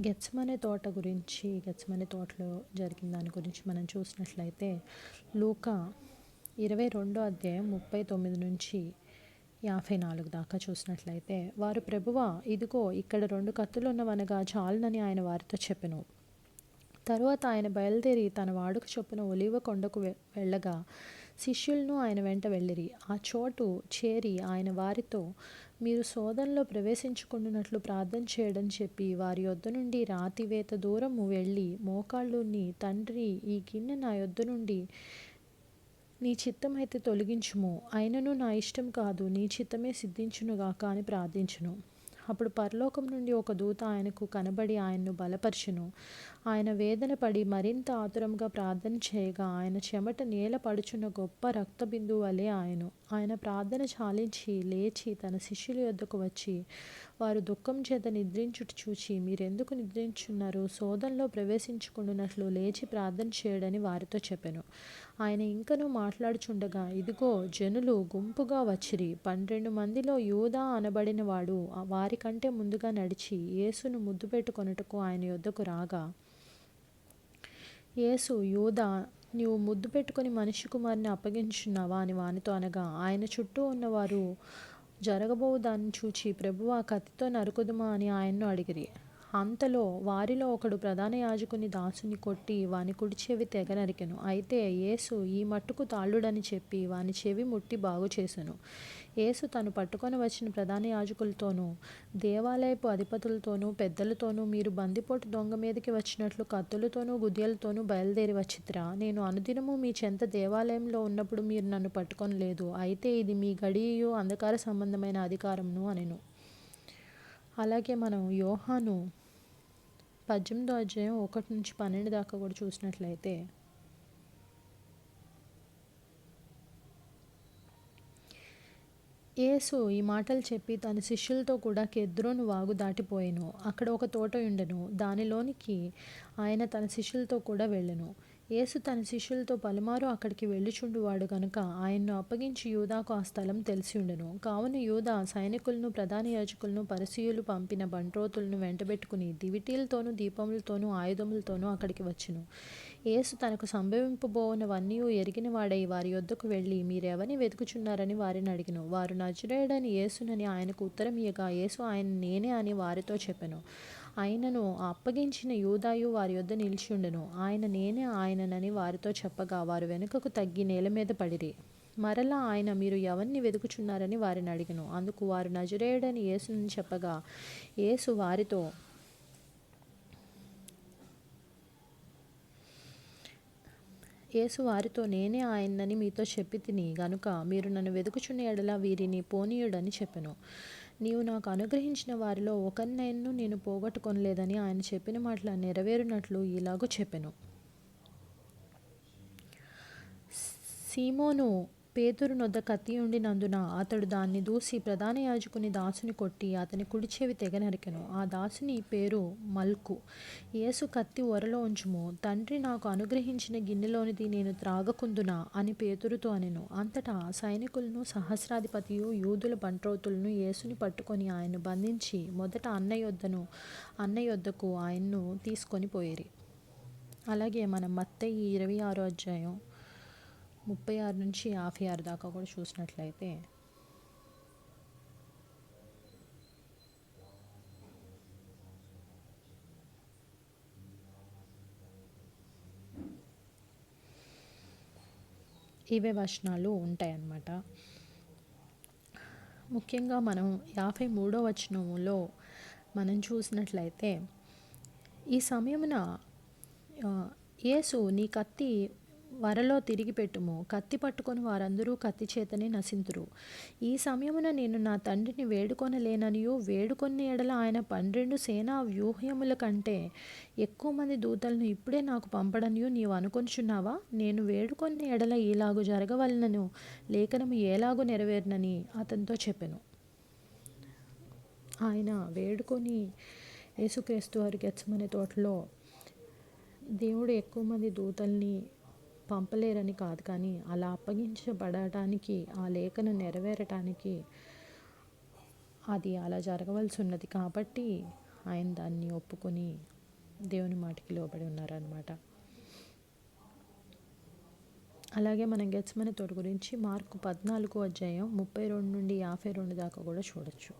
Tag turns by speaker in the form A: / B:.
A: గెత్సెమనే తోట గురించి, గెత్సెమనే తోటలో జరిగిన దాని గురించి మనం చూసినట్లయితే లూకా 22వ అధ్యాయం 39 నుంచి 54 దాకా చూసినట్లయితే, వారు ప్రభువా, ఇదిగో ఇక్కడ 2 కత్తులున్నవనగా చాలునని ఆయన వారితో చెప్పెను. తరువాత ఆయన బయలుదేరి తన వాడుక చొప్పున ఒలీవ కొండకు వెళ్ళగా శిష్యులను ఆయన వెంట వెళ్ళిరి. ఆ చోటు చేరి ఆయన వారితో, మీరు శోధనలో ప్రవేశించుకున్నట్లు ప్రార్థన చేయడం చెప్పి వారి యొద్ద నుండి రాతివేత దూరము వెళ్ళి మోకాళ్ళుని, తండ్రి, ఈ గిన్నె నా యొద్ద నుండి నీ చిత్తమైతే తొలగించుము, అయినను నా ఇష్టం కాదు నీ చిత్తమే సిద్ధించునుగాక అని ప్రార్థించును. అప్పుడు పరలోకం నుండి ఒక దూత ఆయనకు కనబడి ఆయన్ను బలపరచును. ఆయన వేదన పడి మరింత ఆతురంగా ప్రార్థన చేయగా ఆయన చెమట నేల పడుచున్న గొప్ప రక్తబిందువు వలె ఆయన ప్రార్థన చాలించి లేచి తన శిష్యుల యొద్దకు వచ్చి, వారు దుఃఖం చేత నిద్రించుట చూచి, మీరెందుకు నిద్రించున్నారు? శోధనలో ప్రవేశించుకున్నట్లు లేచి ప్రార్థన చేయడని వారితో చెప్పెను. ఆయన ఇంకనూ మాట్లాడుచుండగా ఇదిగో జనులు గుంపుగా వచ్చిరి. 12 మందిలో యూదా అనబడిన వాడు వారికంటే ముందుగా నడిచి యేసును ముద్దు పెట్టుకొనుటకు ఆయన యొద్దకు రాగా, యేసు, యూదా, నీవు ముద్దు పెట్టుకుని మనిషి కుమారుని అప్పగించున్నావా అని వానితో అనగా, ఆయన చుట్టూ ఉన్నవారు జరగబోవు దాన్ని చూచి, ప్రభువా, కత్తితో నరుకుదుమా అని ఆయన్ను అడిగిరి. అంతలో వారిలో ఒకడు ప్రధాన యాజకుని దాసుని కొట్టి వాని కుడి చెవి తెగ నరికెను. అయితే యేసు ఈ మట్టుకు తాళుడని చెప్పి వాని చెవి ముట్టి బాగు చేసెను. యేసు తను పట్టుకొని వచ్చిన ప్రధాన యాజకులతోనూ దేవాలయపు అధిపతులతోనూ పెద్దలతోనూ, మీరు బందిపోటు దొంగ మీదకి వచ్చినట్లు కత్తులతోనూ గుద్యలతోనూ బయలుదేరి వచ్చితిరా? నేను అనుదినము మీ చెంత దేవాలయంలో ఉన్నప్పుడు మీరు నన్ను పట్టుకొనలేదు. అయితే ఇది మీ గడియయు అంధకార సంబంధమైన అధికారమును అనెను. అలాగే మనం యోహాను 18వ అధ్యాయం 1 నుంచి 12 దాకా కూడా చూసినట్లయితే, యేసు ఈ మాటలు చెప్పి తన శిష్యులతో కూడా కెద్రోను వాగు దాటిపోయెను. అక్కడ ఒక తోట ఉండెను. దానిలోనికి ఆయన తన శిష్యులతో కూడా వెళ్ళెను. యేసు తన శిష్యులతో పలుమారు అక్కడికి వెళ్ళుచుండువాడు గనుక ఆయన్ను అప్పగించి యూదాకు ఆ స్థలం తెలిసి ఉండెను. కావున యూదా సైనికులను, ప్రధాన యాజకులను, పరిసయ్యులు పంపిన బంట్రోతులను వెంటబెట్టుకుని దివిటీలతోనూ దీపములతోనూ ఆయుధములతోనూ అక్కడికి వచ్చెను. యేసు తనకు సంభవింపబోవునవన్నీ ఎరిగిన వాడై వారి యొద్దకు వెళ్ళి, మీరెవరిని వెతుకుచున్నారని వారిని అడిగెను. వారు నజరేయుడైన యేసునని ఆయనకు ఉత్తరం ఇయ్యగా, యేసు ఆయన నేనే అని వారితో చెప్పెను. ఆయనను అప్పగించిన యూదాయు వారి యొద్ద నిలిచియుండెను. ఆయన నేనే ఆయననని వారితో చెప్పగా వారు వెనుకకు తగ్గి నేల మీద పడిరి. మరలా ఆయన, మీరు ఎవరిని వెతుకుచున్నారని వారిని అడిగెను. అందుకు వారు నజరేయుడైన యేసునని చెప్పగా, యేసు వారితో, నేనే ఆయనని మీతో చెప్పితిని గనుక మీరు నన్ను వెతుకుచున్న ఎడల వీరిని పోనీయుడని చెప్పెను. నీవు నాకు అనుగ్రహించిన వారిలో ఒకరినైనను నేను పోగొట్టుకొనలేదని ఆయన చెప్పిన మాటలు నెరవేరునట్లు ఇలాగూ చెప్పెను. సీమోను పేతురు నొద్ద కత్తి ఉండినందున అతడు దాన్ని దూసి ప్రధాన యాజకుని దాసుని కొట్టి అతని కుడి చెవి తెగ నరికెను. ఆ దాసుని పేరు మల్కు. యేసు, కత్తి ఒరలో ఉంచుము, తండ్రి నాకు అనుగ్రహించిన గిన్నెలోనిది నేను త్రాగకుందునా అని పేతురుతో అనెను. అంతటా సైనికులను, సహస్రాధిపతియు యూదుల బంట్రోతులను యేసుని పట్టుకొని ఆయన్ను బంధించి మొదట అన్న యొద్దకు ఆయన్ను తీసుకొని పోయిరి. అలాగే మనం మత్తయి 26వ అధ్యాయం 36 నుంచి 56 దాకా కూడా చూసినట్లయితే, ఇవే వచనాలు ఉంటాయన్నమాట. ముఖ్యంగా మనం 53వ వచనంలో మనం చూసినట్లయితే, ఈ సమయమున యేసు, నీ కత్తి వరలో తిరిగి పెట్టుము, కత్తి పట్టుకొని వారందరూ కత్తి చేతనే నశింతురు. ఈ సమయమున నేను నా తండ్రిని వేడుకొనలేననియు, వేడుకొన్న ఎడల ఆయన 12 సేనా వ్యూహముల కంటే ఎక్కువ మంది దూతలను ఇప్పుడే నాకు పంపడనియు నీవు అనుకొనుచున్నావా? నేను వేడుకొన్న ఎడల ఇలాగు జరగవలనను లేఖనము ఎలాగూ నెరవేరునని అతనితో చెప్పెను. ఆయన వేడుకొని యేసుక్రీస్తు వారి గెత్సెమనే తోటలో దేవుడు ఎక్కువ మంది దూతల్ని పంపలేరని కాదు, కానీ అలా అప్పగించబడటానికి, ఆ లేఖను నెరవేరటానికి అది అలా జరగవలసి ఉన్నది. కాబట్టి ఆయన దాన్ని ఒప్పుకొని దేవుని మాటకి లోబడి ఉన్నారనమాట. అలాగే మనం గెత్సేమనే తోట గురించి మార్కు 14వ అధ్యాయం 32 నుండి 52 దాకా కూడా చూడొచ్చు.